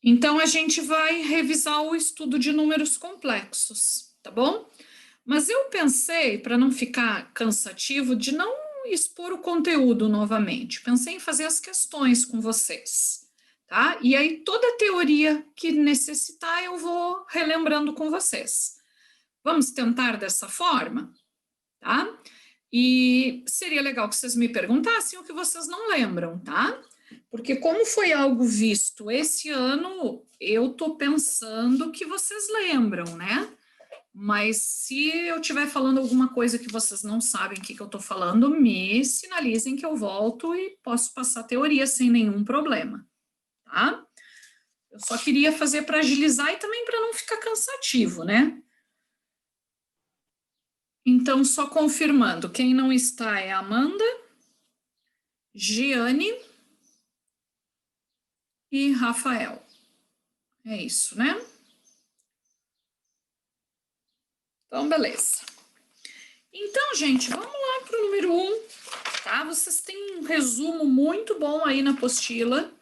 Então, a gente vai revisar o estudo de números complexos, tá bom? Mas eu pensei, para não ficar cansativo, de não expor o conteúdo novamente. Pensei em fazer as questões com vocês, tá? E aí, toda a teoria que necessitar, eu vou relembrando com vocês. Vamos tentar dessa forma, tá? E seria legal que vocês me perguntassem o que vocês não lembram, tá? Porque como foi algo visto esse ano, eu tô pensando que vocês lembram, né? Mas se eu estiver falando alguma coisa que vocês não sabem o que eu tô falando, me sinalizem que eu volto e posso passar a teoria sem nenhum problema, tá? Eu só queria fazer para agilizar e também para não ficar cansativo, né? Então, só confirmando, quem não está é a Amanda, Giane e Rafael. É isso, né? Então, beleza. Então, gente, vamos lá para o número 1, tá? Vocês têm um resumo muito bom aí na apostila,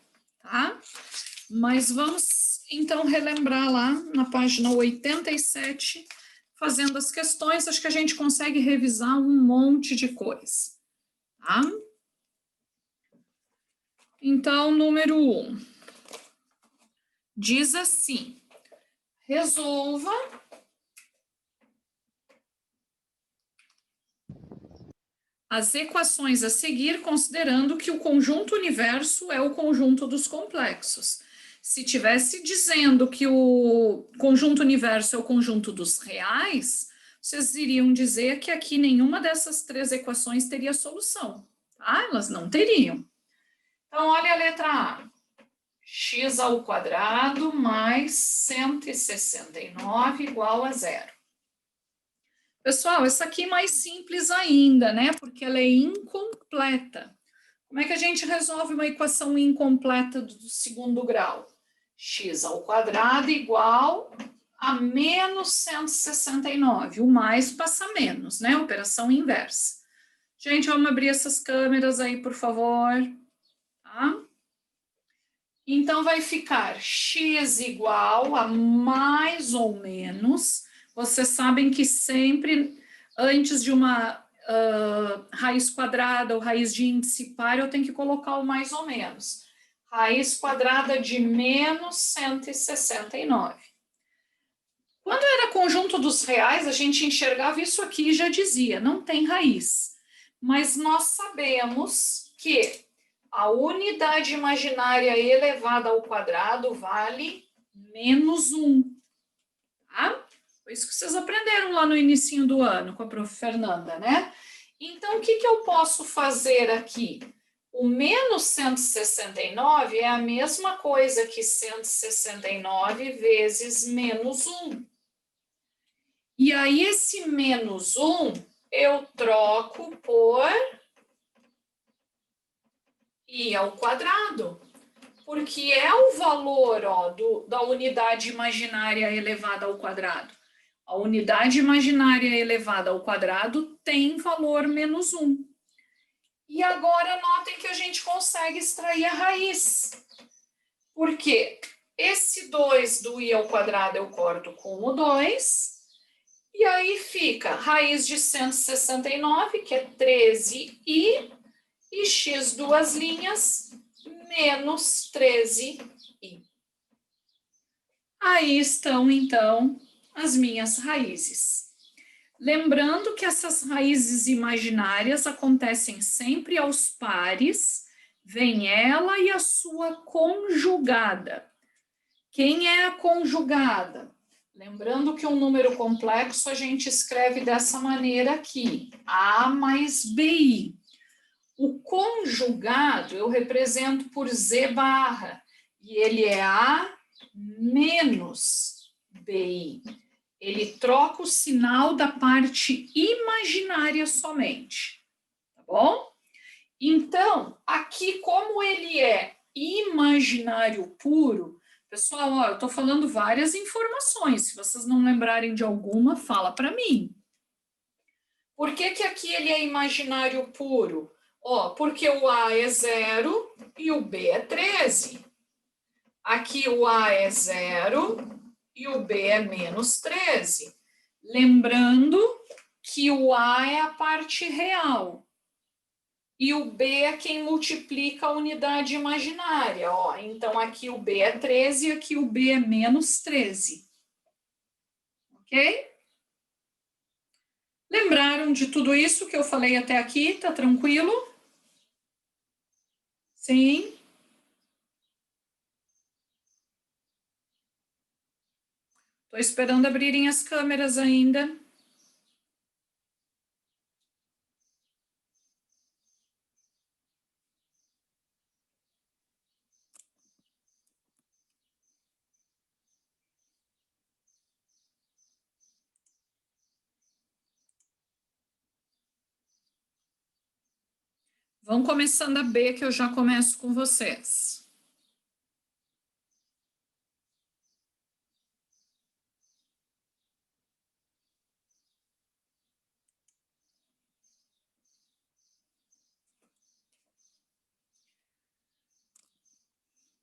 tá? Mas vamos, então, relembrar lá na página 87, fazendo as questões. Acho que a gente consegue revisar um monte de coisa, tá? Então, número 1. Diz assim: resolva as equações a seguir, considerando que o conjunto universo é o conjunto dos complexos. Se tivesse dizendo que o conjunto universo é o conjunto dos reais, vocês iriam dizer que aqui nenhuma dessas três equações teria solução, tá? Elas não teriam. Então, olha a letra A. X ao quadrado mais 169 igual a zero. Pessoal, essa aqui é mais simples ainda, né? Porque ela é incompleta. Como é que a gente resolve uma equação incompleta do segundo grau? X ao quadrado igual a menos 169. O mais passa menos, né? Operação inversa. Gente, vamos abrir essas câmeras aí, por favor. Tá? Então, vai ficar x igual a mais ou menos. Vocês sabem que sempre, antes de uma raiz quadrada ou raiz de índice par, eu tenho que colocar o mais ou menos. Raiz quadrada de menos 169. Quando era conjunto dos reais, a gente enxergava isso aqui e já dizia, não tem raiz. Mas nós sabemos que a unidade imaginária elevada ao quadrado vale menos 1. Tá? Foi isso que vocês aprenderam lá no início do ano com a prof. Fernanda, né? Então, o que eu posso fazer aqui? O menos 169 é a mesma coisa que 169 vezes menos 1. E aí, esse menos 1 eu troco por i ao quadrado, porque é o valor da unidade imaginária elevada ao quadrado. A unidade imaginária elevada ao quadrado tem valor menos 1. E agora, notem que a gente consegue extrair a raiz. Por quê? Esse 2 do i ao quadrado eu corto com o 2. E aí fica raiz de 169, que é 13i, e x duas linhas, menos 13i. Aí estão, então, as minhas raízes. Lembrando que essas raízes imaginárias acontecem sempre aos pares, vem ela e a sua conjugada. Quem é a conjugada? Lembrando que um número complexo a gente escreve dessa maneira aqui, A mais BI. O conjugado eu represento por Z barra, e ele é A menos BI. Ele troca o sinal da parte imaginária somente, tá bom? Então, aqui como ele é imaginário puro, pessoal, ó, eu estou falando várias informações. Se vocês não lembrarem de alguma, fala para mim. Por que aqui ele é imaginário puro? Ó, porque o A é 0 e o B é 13. Aqui o A é 0 e o B é menos 13. Lembrando que o A é a parte real e o B é quem multiplica a unidade imaginária. Ó. Então, aqui o B é 13 e aqui o B é menos 13. Ok? Lembraram de tudo isso que eu falei até aqui? Tá tranquilo? Sim. Estou esperando abrirem as câmeras ainda. Vão começando a B, que eu já começo com vocês.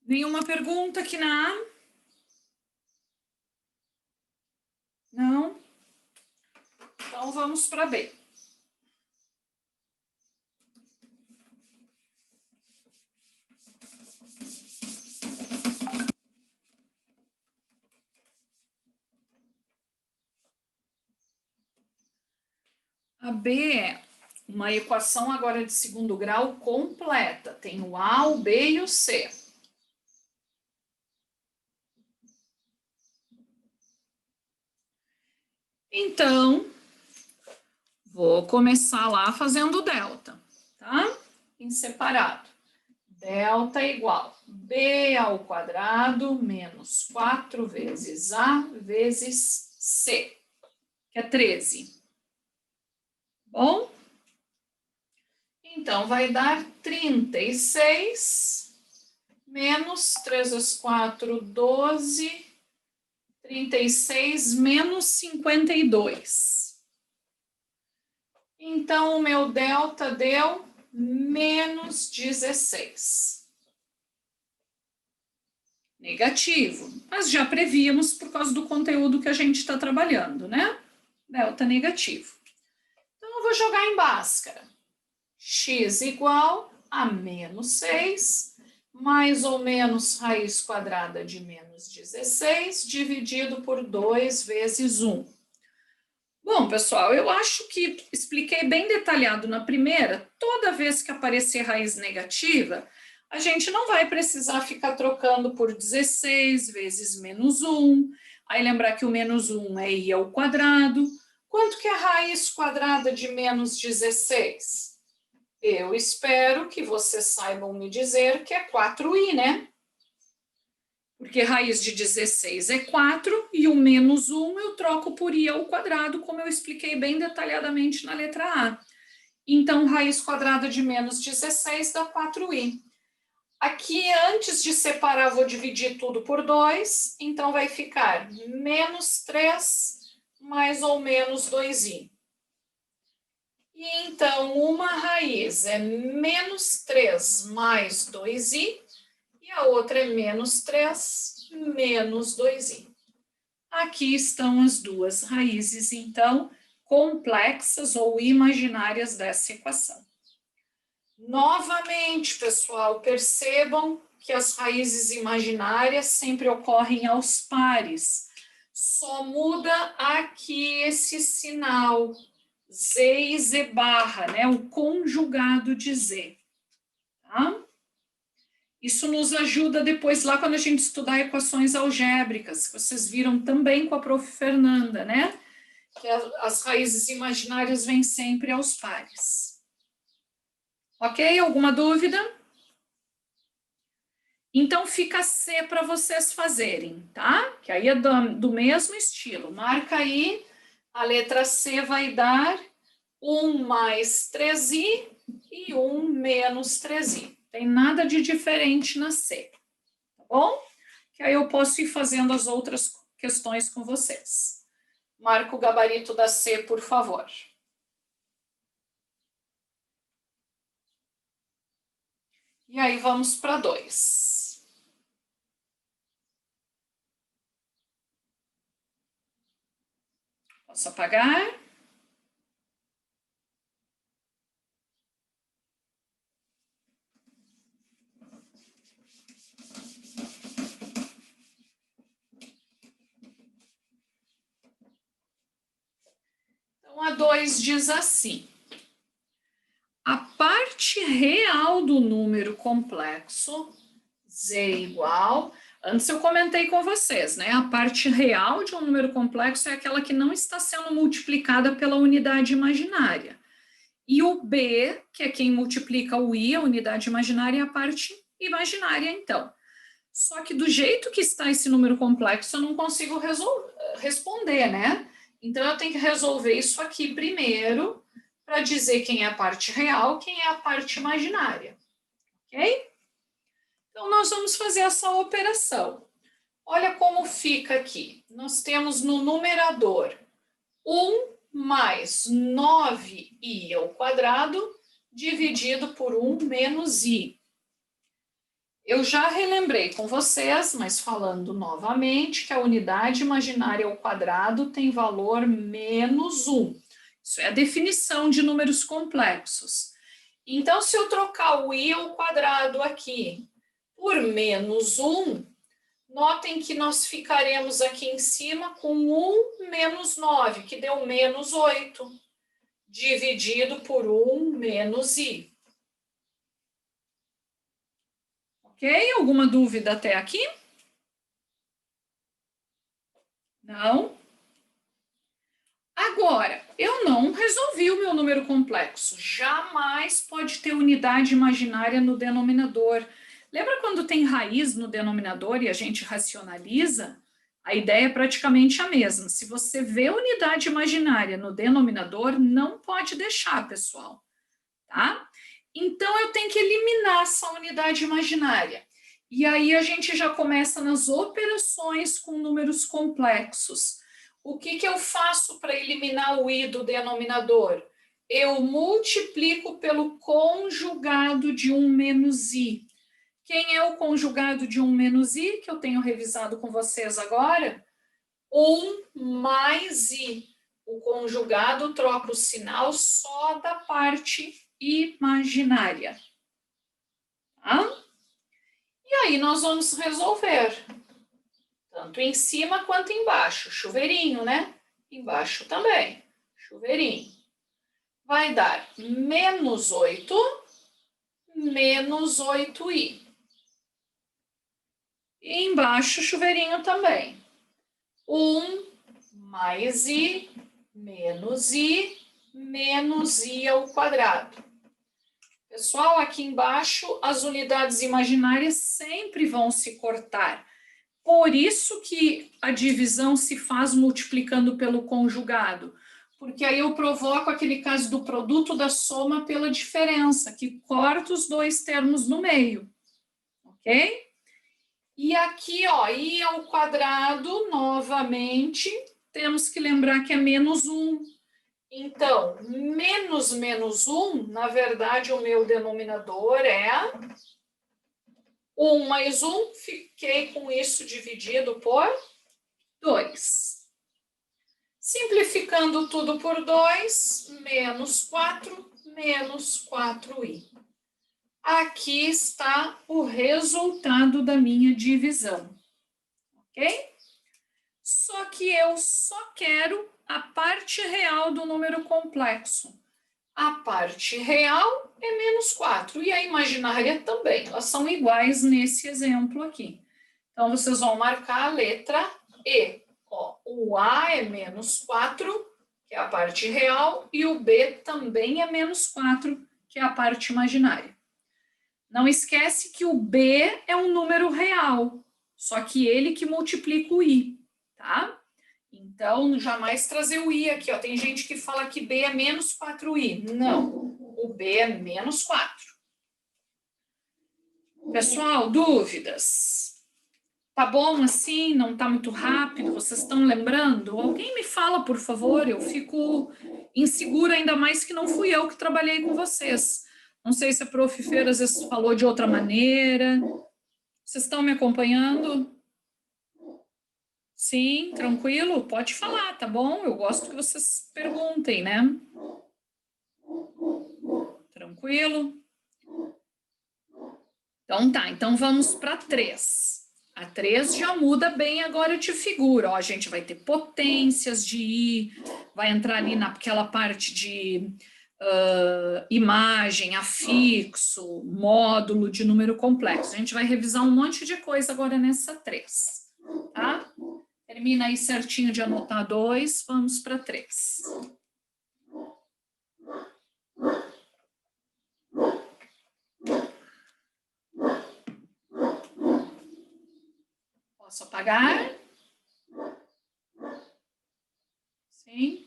Nenhuma pergunta aqui na A? Não? Então vamos para B. A B é uma equação agora de segundo grau completa. Tem o A, o B e o C. Então, vou começar lá fazendo delta, tá? Em separado. Delta igual B ao quadrado menos 4 vezes A vezes C, que é 13. Bom? Então, vai dar 36 menos 3 vezes 4, 12, 36 menos 52. Então, o meu delta deu menos 16. Negativo, mas já prevíamos por causa do conteúdo que a gente está trabalhando, né? Delta negativo. Então, eu vou jogar em Bhaskara. X igual a menos 6, mais ou menos raiz quadrada de menos 16, dividido por 2 vezes 1. Bom, pessoal, eu acho que expliquei bem detalhado na primeira. Toda vez que aparecer raiz negativa, a gente não vai precisar ficar trocando por 16 vezes menos 1. Aí lembrar que o menos 1 é i ao quadrado. Quanto que é a raiz quadrada de menos 16? Eu espero que vocês saibam me dizer que é 4i, né? Porque raiz de 16 é 4 e o menos 1 eu troco por i ao quadrado, como eu expliquei bem detalhadamente na letra A. Então, raiz quadrada de menos 16 dá 4i. Aqui, antes de separar, vou dividir tudo por 2, então vai ficar menos 3 mais ou menos 2i. E então, uma raiz é menos 3 mais 2i e a outra é menos 3 menos 2i. Aqui estão as duas raízes, então, complexas ou imaginárias dessa equação. Novamente, pessoal, percebam que as raízes imaginárias sempre ocorrem aos pares. Só muda aqui esse sinal, Z e Z barra, né? O conjugado de Z. Tá? Isso nos ajuda depois lá quando a gente estudar equações algébricas, que vocês viram também com a prof. Fernanda, né? Que as raízes imaginárias vêm sempre aos pares. Ok? Alguma dúvida? Então fica C para vocês fazerem, tá? Que aí é do mesmo estilo. Marca aí, a letra C vai dar 1 mais 3i e 1 menos 3i. Tem nada de diferente na C, tá bom? Que aí eu posso ir fazendo as outras questões com vocês. Marca o gabarito da C, por favor. E aí vamos para 2. Posso apagar? Então, a 2 diz assim: a parte real do número complexo, z igual... Antes eu comentei com vocês, né? A parte real de um número complexo é aquela que não está sendo multiplicada pela unidade imaginária. E o b, que é quem multiplica o i, a unidade imaginária, é a parte imaginária, então. Só que do jeito que está esse número complexo, eu não consigo responder, né? Então, eu tenho que resolver isso aqui primeiro, para dizer quem é a parte real, quem é a parte imaginária. Ok? Então, nós vamos fazer essa operação. Olha como fica aqui. Nós temos no numerador 1 mais 9i ao quadrado, dividido por 1 menos i. Eu já relembrei com vocês, mas falando novamente, que a unidade imaginária ao quadrado tem valor menos 1. Isso é a definição de números complexos. Então, se eu trocar o i ao quadrado aqui por menos 1, notem que nós ficaremos aqui em cima com 1 menos 9, que deu menos 8, dividido por 1 menos i. Ok? Alguma dúvida até aqui? Não? Agora, eu não resolvi o meu número complexo. Jamais pode ter unidade imaginária no denominador. Lembra quando tem raiz no denominador e a gente racionaliza? A ideia é praticamente a mesma. Se você vê unidade imaginária no denominador, não pode deixar, pessoal. Tá? Então, eu tenho que eliminar essa unidade imaginária. E aí a gente já começa nas operações com números complexos. O que eu faço para eliminar o i do denominador? Eu multiplico pelo conjugado de 1 menos i. Quem é o conjugado de 1 menos i, que eu tenho revisado com vocês agora? 1 mais i. O conjugado troca o sinal só da parte imaginária. Tá? E aí nós vamos resolver. Tanto em cima quanto embaixo. Chuveirinho, né? Embaixo também. Chuveirinho. Vai dar menos 8, menos 8i. E embaixo, chuveirinho também. 1 mais i, menos i ao quadrado. Pessoal, aqui embaixo, as unidades imaginárias sempre vão se cortar. Por isso que a divisão se faz multiplicando pelo conjugado. Porque aí eu provoco aquele caso do produto da soma pela diferença, que corta os dois termos no meio. Ok? E aqui, ó, i ao quadrado, novamente, temos que lembrar que é menos 1. Então, menos 1, na verdade, o meu denominador é 1 mais 1, fiquei com isso dividido por 2. Simplificando tudo por 2, menos 4, menos 4i. Aqui está o resultado da minha divisão, ok? Só que eu só quero a parte real do número complexo. A parte real é menos 4 e a imaginária também. Elas são iguais nesse exemplo aqui. Então, vocês vão marcar a letra E. Ó, o A é menos 4, que é a parte real, e o B também é menos 4, que é a parte imaginária. Não esquece que o B é um número real, só que ele que multiplica o I, tá? Então, jamais trazer o i aqui, ó. Tem gente que fala que b é menos 4i. Não, o b é menos 4. Pessoal, dúvidas? Tá bom assim? Não tá muito rápido? Vocês estão lembrando? Alguém me fala, por favor, eu fico insegura, ainda mais que não fui eu que trabalhei com vocês. Não sei se a prof. Feira às vezes falou de outra maneira. Vocês estão me acompanhando? Sim, tranquilo? Pode falar, tá bom? Eu gosto que vocês perguntem, né? Tranquilo? Então tá, então vamos para 3. A 3 já muda bem agora de figura. Ó, a gente vai ter potências de I, vai entrar ali naquela parte de imagem, afixo, módulo de número complexo. A gente vai revisar um monte de coisa agora nessa 3, tá? Termina aí certinho de anotar 2, vamos para 3. Posso apagar? Sim.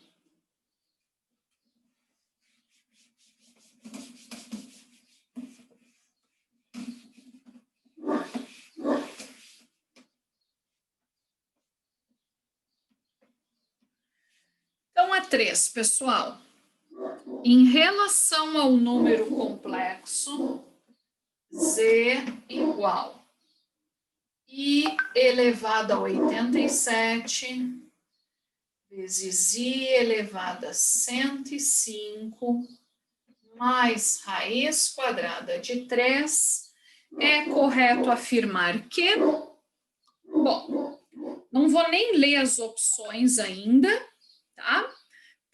Então, a 3, pessoal. Em relação ao número complexo, z igual I elevado a 87 vezes I elevado a 105 mais raiz quadrada de 3, é correto afirmar que... Bom, não vou nem ler as opções ainda, tá?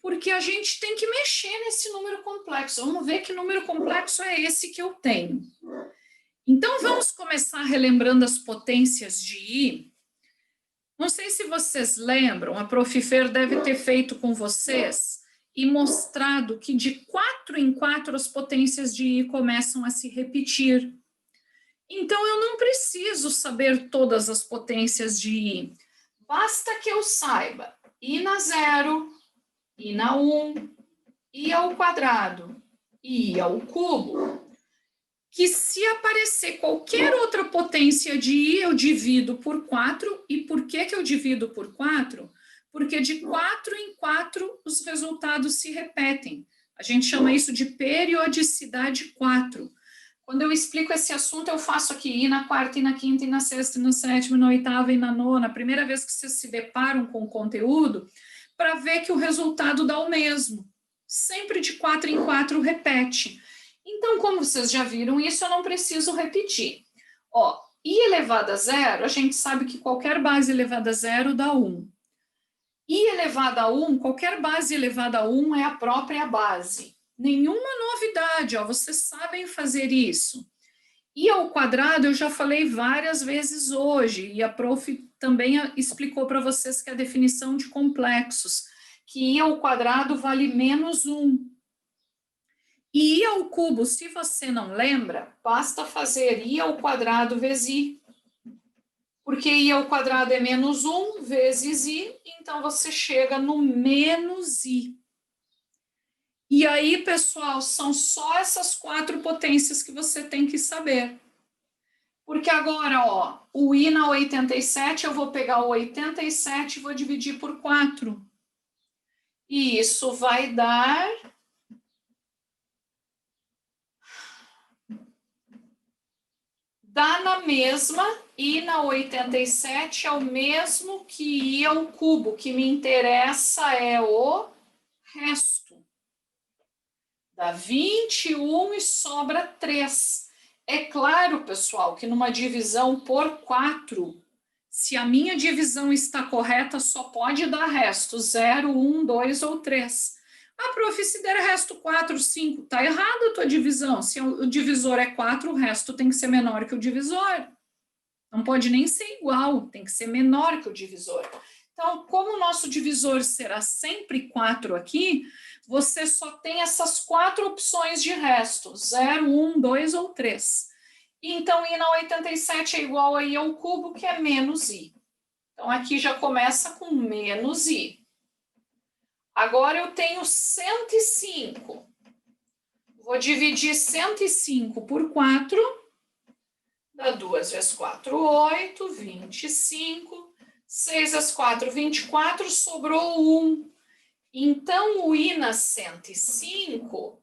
Porque a gente tem que mexer nesse número complexo. Vamos ver que número complexo é esse que eu tenho. Então, vamos começar relembrando as potências de I. Não sei se vocês lembram, a Prof. Fer deve ter feito com vocês e mostrado que de 4 em 4 as potências de I começam a se repetir. Então, eu não preciso saber todas as potências de I. Basta que eu saiba I na 0, I na 1, I ao quadrado e I ao cubo, que se aparecer qualquer outra potência de I, eu divido por 4. E por que eu divido por 4? Porque de 4 em 4 os resultados se repetem. A gente chama isso de periodicidade 4. Quando eu explico esse assunto, eu faço aqui I na quarta, I na quinta, I na sexta, I na sétima, I na oitava, I na nona. A primeira vez que vocês se deparam com o conteúdo, para ver que o resultado dá o mesmo. Sempre de 4 em 4 repete. Então, como vocês já viram isso, eu não preciso repetir. Ó, I elevado a 0, a gente sabe que qualquer base elevada a 0 dá 1. I elevado a 1, qualquer base elevada a 1 é a própria base. Nenhuma novidade, ó, vocês sabem fazer isso. I ao quadrado eu já falei várias vezes hoje, e a prof também explicou para vocês que a definição de complexos, que I ao quadrado vale menos 1. E I ao cubo, se você não lembra, basta fazer I ao quadrado vezes I. Porque I ao quadrado é menos 1 vezes I, então você chega no menos I. E aí, pessoal, são só essas 4 potências que você tem que saber. Porque agora, ó, o I na 87, eu vou pegar o 87 e vou dividir por 4. E isso vai dar... Dá na mesma, I na 87 é o mesmo que I ao cubo. O que me interessa é o resto. Dá 21 e sobra 3. É claro, pessoal, que numa divisão por 4, se a minha divisão está correta, só pode dar resto 0, 1, 2 ou 3. Ah, prof, se der resto 4, 5, tá errada a tua divisão. Se o divisor é 4, o resto tem que ser menor que o divisor. Não pode nem ser igual, tem que ser menor que o divisor. Então, como o nosso divisor será sempre 4 aqui, você só tem essas 4 opções de resto, 0, 1, 2 ou 3. Então, I na 87 é igual a I ao cubo, que é menos I. Então, aqui já começa com menos I. Agora eu tenho 105. Vou dividir 105 por 4. Dá 2 vezes 4, 8, 25. 6 vezes 4, 24. Sobrou 1. Então, o I na 105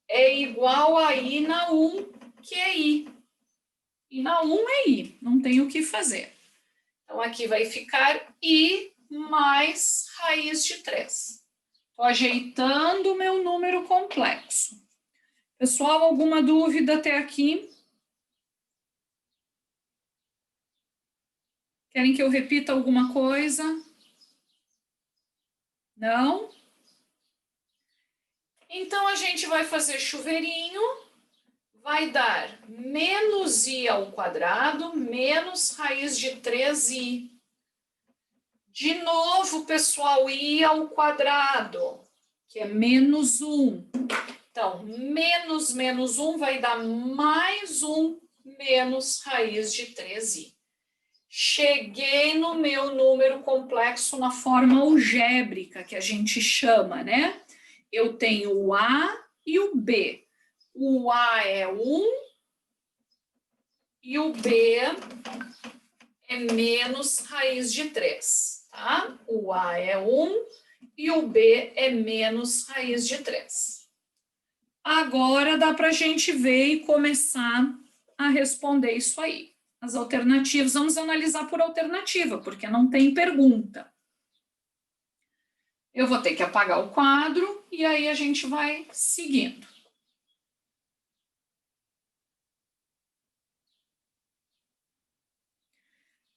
é igual a I na 1, que é I. I na 1 é I, não tem o que fazer. Então, aqui vai ficar I mais raiz de 3. Estou ajeitando o meu número complexo. Pessoal, alguma dúvida até aqui? Querem que eu repita alguma coisa? Não? Então, a gente vai fazer chuveirinho, vai dar menos I ao quadrado, menos raiz de 3I. De novo, pessoal, I ao quadrado, que é menos 1. Então, menos 1 vai dar mais 1 menos raiz de 3i. Cheguei no meu número complexo na forma algébrica, que a gente chama, né? Eu tenho o A e o B. O A é 1 e o B é menos raiz de 3, tá? O A é 1 e o B é menos raiz de 3. Agora dá para a gente ver e começar a responder isso aí. As alternativas, vamos analisar por alternativa, porque não tem pergunta. Eu vou ter que apagar o quadro e aí a gente vai seguindo.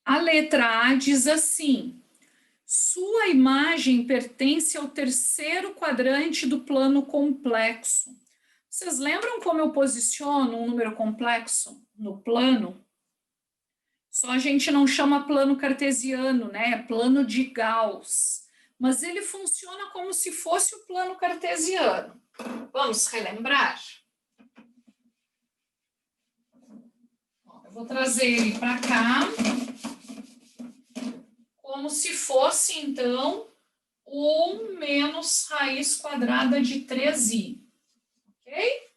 A letra A diz assim: sua imagem pertence ao terceiro quadrante do plano complexo. Vocês lembram como eu posiciono um número complexo no plano? Só a gente não chama plano cartesiano, né? Plano de Gauss. Mas ele funciona como se fosse o plano cartesiano. Vamos relembrar? Eu vou trazer ele para cá, como se fosse, então, 1 menos raiz quadrada de 3i. Ok?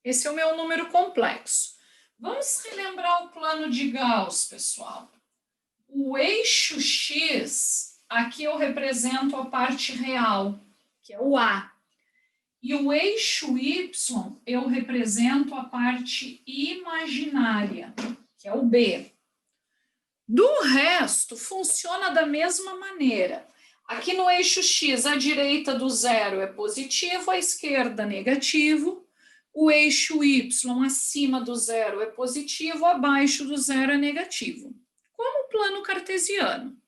Esse é o meu número complexo. Vamos relembrar o plano de Gauss, pessoal. O eixo X, aqui eu represento a parte real, que é o A. E o eixo Y, eu represento a parte imaginária, que é o B. Do resto, funciona da mesma maneira. Aqui no eixo X, a direita do zero é positivo, a esquerda negativo. O eixo Y acima do zero é positivo, abaixo do zero é negativo. Como o plano cartesiano.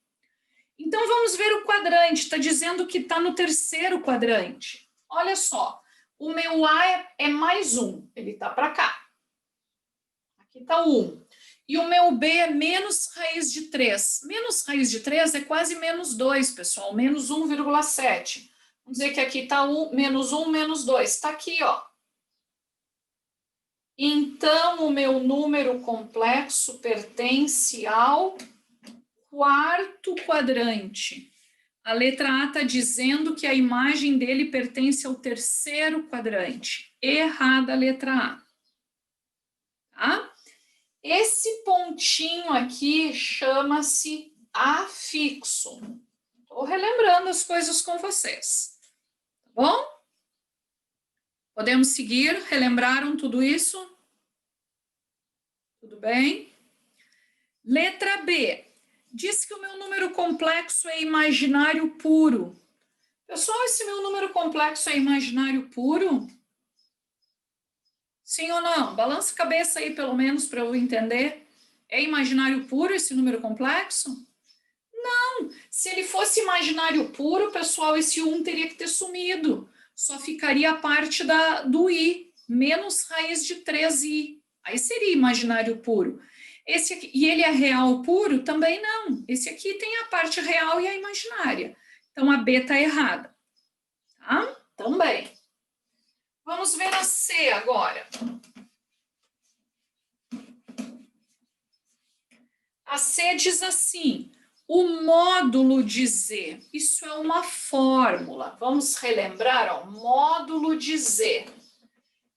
Então, vamos ver o quadrante. Está dizendo que está no terceiro quadrante. Olha só, o meu A é mais 1, ele está para cá. Aqui está 1. E o meu B é menos raiz de 3. Menos raiz de 3 é quase menos 2, pessoal. Menos 1,7. Vamos dizer que aqui está menos 1, menos 2. Está aqui, ó. Então, o meu número complexo pertence ao quarto quadrante. A letra A está dizendo que a imagem dele pertence ao terceiro quadrante. Errada a letra A. Tá? Esse pontinho aqui chama-se afixo. Estou relembrando as coisas com vocês. Tá bom? Podemos seguir? Relembraram tudo isso? Tudo bem? Letra B. Diz que o meu número complexo é imaginário puro. Pessoal, esse meu número complexo é imaginário puro? Sim ou não? Balança a cabeça aí, pelo menos, para eu entender. É imaginário puro esse número complexo? Não. Se ele fosse imaginário puro, pessoal, esse 1 teria que ter sumido. Só ficaria a parte do i, menos raiz de 3i. Aí seria imaginário puro. Esse aqui, e ele é real puro? Também não. Esse aqui tem a parte real e a imaginária. Então, a B está errada. Tá? Também. Vamos ver a C agora. A C diz assim: o módulo de Z. Isso é uma fórmula. Vamos relembrar, ó, módulo de Z.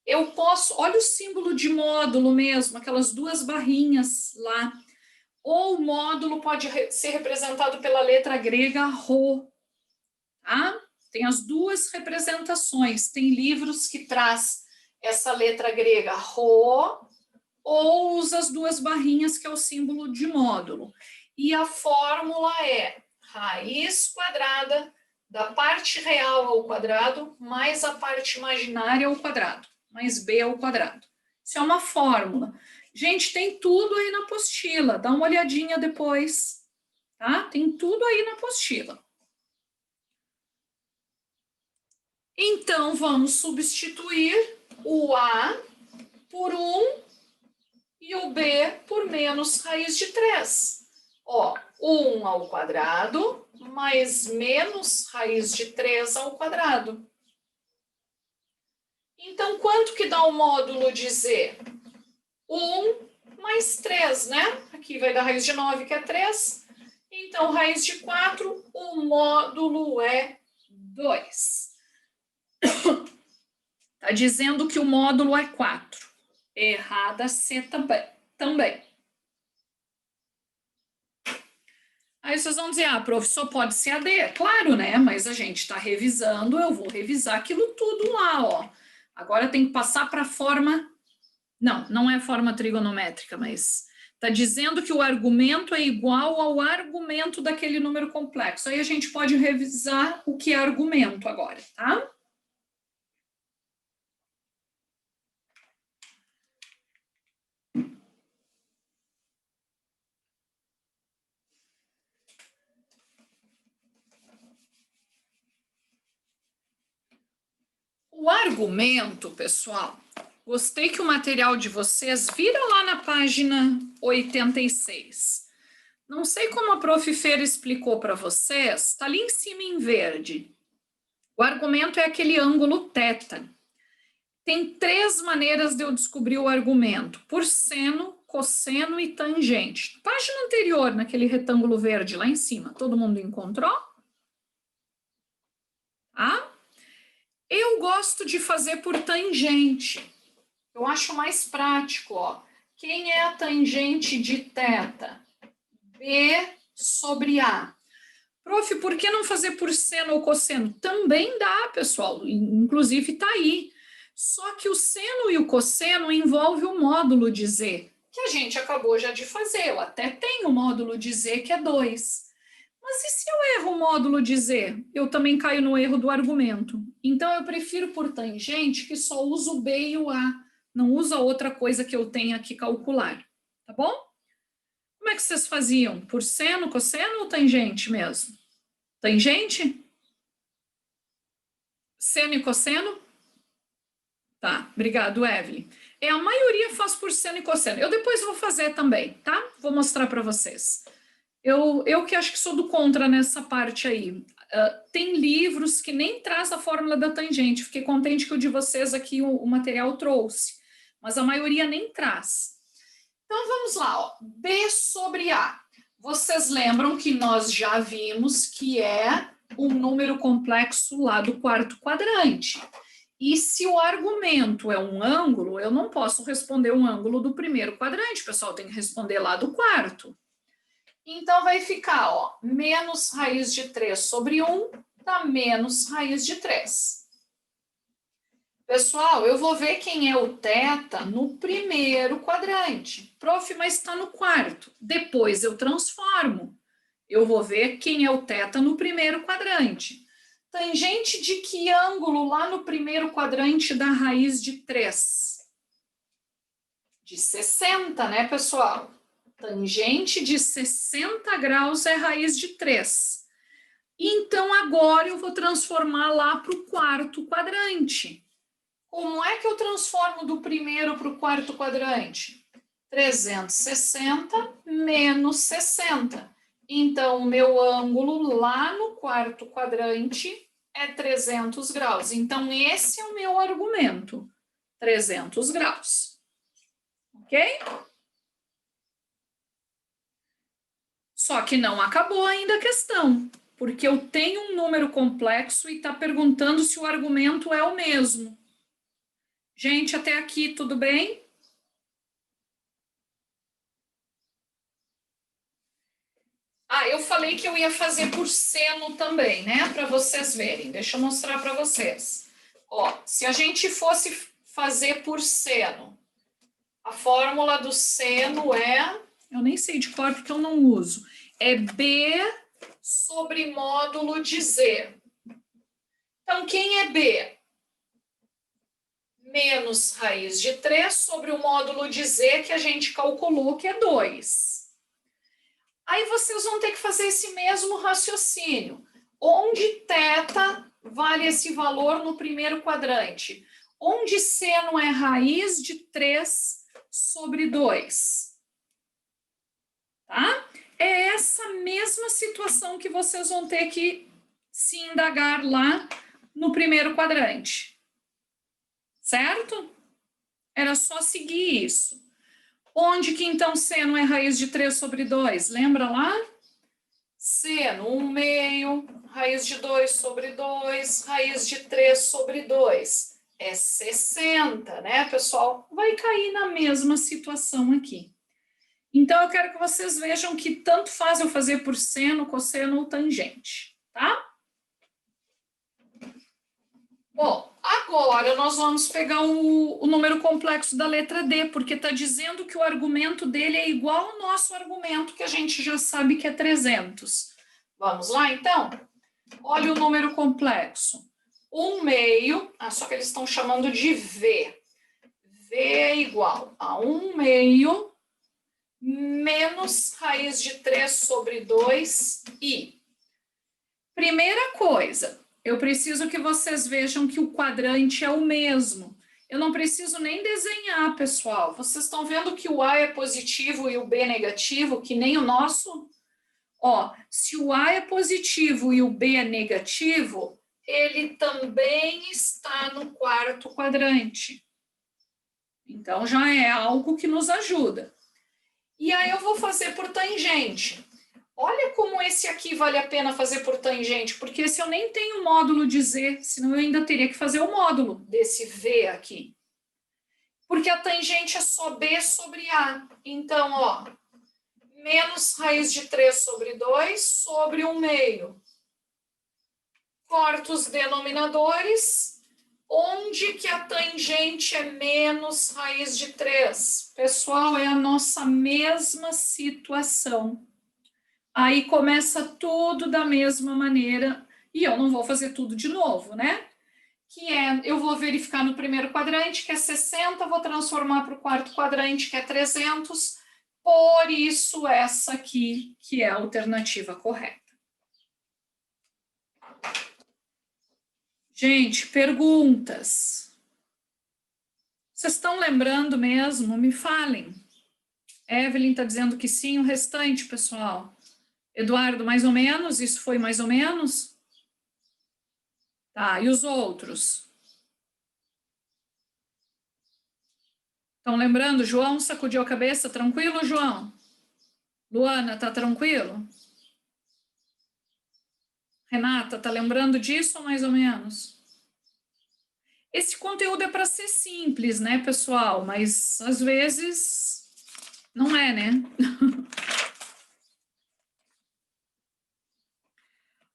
Eu posso, olha o símbolo de módulo mesmo, aquelas duas barrinhas lá. Ou o módulo pode ser representado pela letra grega ρ, tá? Tem as duas representações. Tem livros que traz essa letra grega ρ ou usa as duas barrinhas, que é o símbolo de módulo. E a fórmula é raiz quadrada da parte real ao quadrado mais a parte imaginária ao quadrado, mais b ao quadrado. Isso é uma fórmula. Gente, tem tudo aí na apostila, dá uma olhadinha depois, tá? Tem tudo aí na apostila. Então, vamos substituir o A por 1 e o B por menos raiz de 3. Ó, 1 ao quadrado mais menos raiz de 3 ao quadrado. Então, quanto que dá o módulo de Z? 1 mais 3, né? Aqui vai dar raiz de 9, que é 3. Então, raiz de 4, o módulo é 2. Está dizendo que o módulo é 4. Errada C também. Aí vocês vão dizer, professor, pode ser AD. Claro, né? Mas a gente está revisando, eu vou revisar aquilo tudo lá, ó. Agora tem que passar para a forma... Não é forma trigonométrica, mas está dizendo que o argumento é igual ao argumento daquele número complexo. Aí a gente pode revisar o que é argumento agora, tá? O argumento, pessoal, gostei que o material de vocês vira lá na página 86. Não sei como a prof. Feira explicou para vocês, está ali em cima em verde. O argumento é aquele ângulo θ. Tem 3 maneiras de eu descobrir o argumento: por seno, cosseno e tangente. Página anterior, naquele retângulo verde lá em cima, todo mundo encontrou? Ah? Eu gosto de fazer por tangente. Eu acho mais prático, ó. Quem é a tangente de θ? B sobre A. Prof, por que não fazer por seno ou cosseno? Também dá, pessoal. Inclusive está aí. Só que o seno e o cosseno envolvem o módulo de Z, que a gente acabou já de fazer. Eu até tenho o módulo de Z, que é 2. Mas e se eu erro o módulo de Z? Eu também caio no erro do argumento. Então, eu prefiro por tangente, que só uso o B e o A. Não usa outra coisa que eu tenha que calcular. Tá bom? Como é que vocês faziam? Por seno, cosseno ou tangente mesmo? Tangente? Seno e cosseno? Tá, obrigado, Evelyn. A maioria faz por seno e cosseno. Eu depois vou fazer também, tá? Vou mostrar para vocês. Eu que acho que sou do contra nessa parte aí. Tem livros que nem traz a fórmula da tangente. Fiquei contente que o de vocês aqui, o material trouxe. Mas a maioria nem traz. Então, vamos lá, ó. B sobre A. Vocês lembram que nós já vimos que é um número complexo lá do quarto quadrante. E se o argumento é um ângulo, eu não posso responder um ângulo do primeiro quadrante, pessoal, tem que responder lá do quarto. Então, vai ficar, ó, menos raiz de 3 sobre 1 dá menos raiz de 3. Pessoal, eu vou ver quem é o θ no primeiro quadrante. Prof, mas está no quarto. Depois eu transformo. Eu vou ver quem é o θ no primeiro quadrante. Tangente de que ângulo lá no primeiro quadrante da raiz de 3? De 60, né, pessoal? Tangente de 60 graus é raiz de 3. Então, agora eu vou transformar lá para o quarto quadrante. Como é que eu transformo do primeiro para o quarto quadrante? 360 menos 60. Então, o meu ângulo lá no quarto quadrante é 300 graus. Então, esse é o meu argumento, 300 graus. Ok? Só que não acabou ainda a questão, porque eu tenho um número complexo e está perguntando se o argumento é o mesmo. Gente, até aqui, tudo bem? Eu falei que eu ia fazer por seno também, né? Para vocês verem. Deixa eu mostrar para vocês. Ó, se a gente fosse fazer por seno, a fórmula do seno é... Eu nem sei de cor porque eu não uso. É B sobre módulo de Z. Então, quem é B? Menos raiz de 3 sobre o módulo de Z que a gente calculou, que é 2. Aí vocês vão ter que fazer esse mesmo raciocínio. Onde θ vale esse valor no primeiro quadrante? Onde seno é raiz de 3 sobre 2? Tá? É essa mesma situação que vocês vão ter que se indagar lá no primeiro quadrante. Certo? Era só seguir isso. Onde que então seno é raiz de 3 sobre 2? Lembra lá? Seno 1/2, raiz de 2 sobre 2, raiz de 3 sobre 2. É 60, né, pessoal? Vai cair na mesma situação aqui. Então, eu quero que vocês vejam que tanto faz eu fazer por seno, cosseno ou tangente, tá? Bom, agora nós vamos pegar o número complexo da letra D, porque está dizendo que o argumento dele é igual ao nosso argumento, que a gente já sabe que é 300. Vamos lá, então? Olha o número complexo. 1/2, só que eles estão chamando de V. V é igual a 1/2 menos raiz de 3 sobre 2i. Primeira coisa, eu preciso que vocês vejam que o quadrante é o mesmo. Eu não preciso nem desenhar, pessoal. Vocês estão vendo que o A é positivo e o B é negativo, que nem o nosso? Ó, se o A é positivo e o B é negativo, ele também está no quarto quadrante. Então, já é algo que nos ajuda. E aí eu vou fazer por tangente. Olha como esse aqui vale a pena fazer por tangente, porque esse eu nem tenho módulo de Z, senão eu ainda teria que fazer o módulo desse V aqui. Porque a tangente é só B sobre A. Então, ó, menos raiz de 3 sobre 2 sobre 1/2. Corta os denominadores. Onde que a tangente é menos raiz de 3? Pessoal, é a nossa mesma situação. Aí começa tudo da mesma maneira, e eu não vou fazer tudo de novo, né? Que é, eu vou verificar no primeiro quadrante, que é 60, vou transformar para o quarto quadrante, que é 300, por isso essa aqui, que é a alternativa correta. Gente, perguntas. Vocês estão lembrando mesmo? Me falem. Evelyn está dizendo que sim, o restante, pessoal. Eduardo, mais ou menos? Isso foi mais ou menos? Tá, e os outros? Estão lembrando? João sacudiu a cabeça? Tranquilo, João? Luana, tá tranquilo? Renata, tá lembrando disso ou mais ou menos? Esse conteúdo é para ser simples, né, pessoal? Mas às vezes não é, né?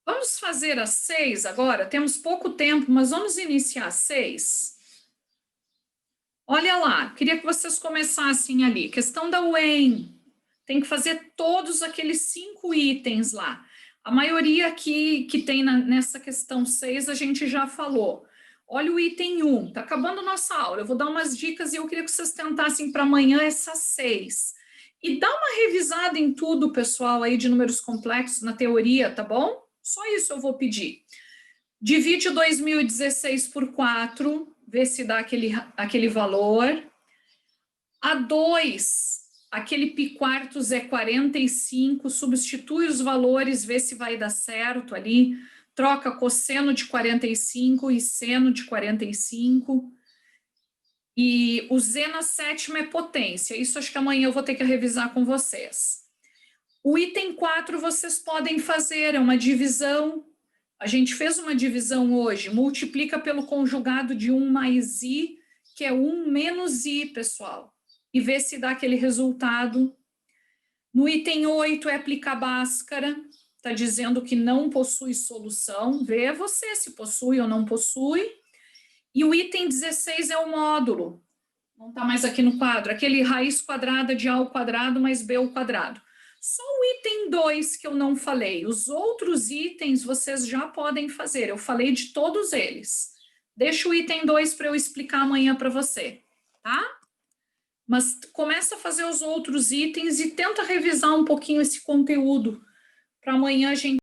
Vamos fazer as 6 agora? Temos pouco tempo, mas vamos iniciar as 6. Olha lá, queria que vocês começassem ali. Questão da UEM. Tem que fazer todos aqueles 5 itens lá. A maioria que tem nessa questão 6 a gente já falou. Olha o item 1, tá acabando nossa aula. Eu vou dar umas dicas e eu queria que vocês tentassem para amanhã essas 6. E dá uma revisada em tudo, pessoal, aí de números complexos na teoria, tá bom? Só isso eu vou pedir. Divide 2016 por 4, vê se dá aquele valor. A 2, aquele π quartos é 45, substitui os valores, vê se vai dar certo ali. Troca cosseno de 45 e seno de 45. E o Z na sétima é potência. Isso acho que amanhã eu vou ter que revisar com vocês. O item 4 vocês podem fazer, é uma divisão. A gente fez uma divisão hoje, multiplica pelo conjugado de 1 mais i, que é 1 menos i, pessoal. E vê se dá aquele resultado. No item 8 é aplicar Bhaskara, está dizendo que não possui solução. Vê você se possui ou não possui. E o item 16 é o módulo. Não está mais aqui no quadro. Aquele raiz quadrada de A ao quadrado mais B ao quadrado. Só o item 2 que eu não falei. Os outros itens vocês já podem fazer. Eu falei de todos eles. Deixa o item 2 para eu explicar amanhã para você, tá? Mas começa a fazer os outros itens e tenta revisar um pouquinho esse conteúdo para amanhã a gente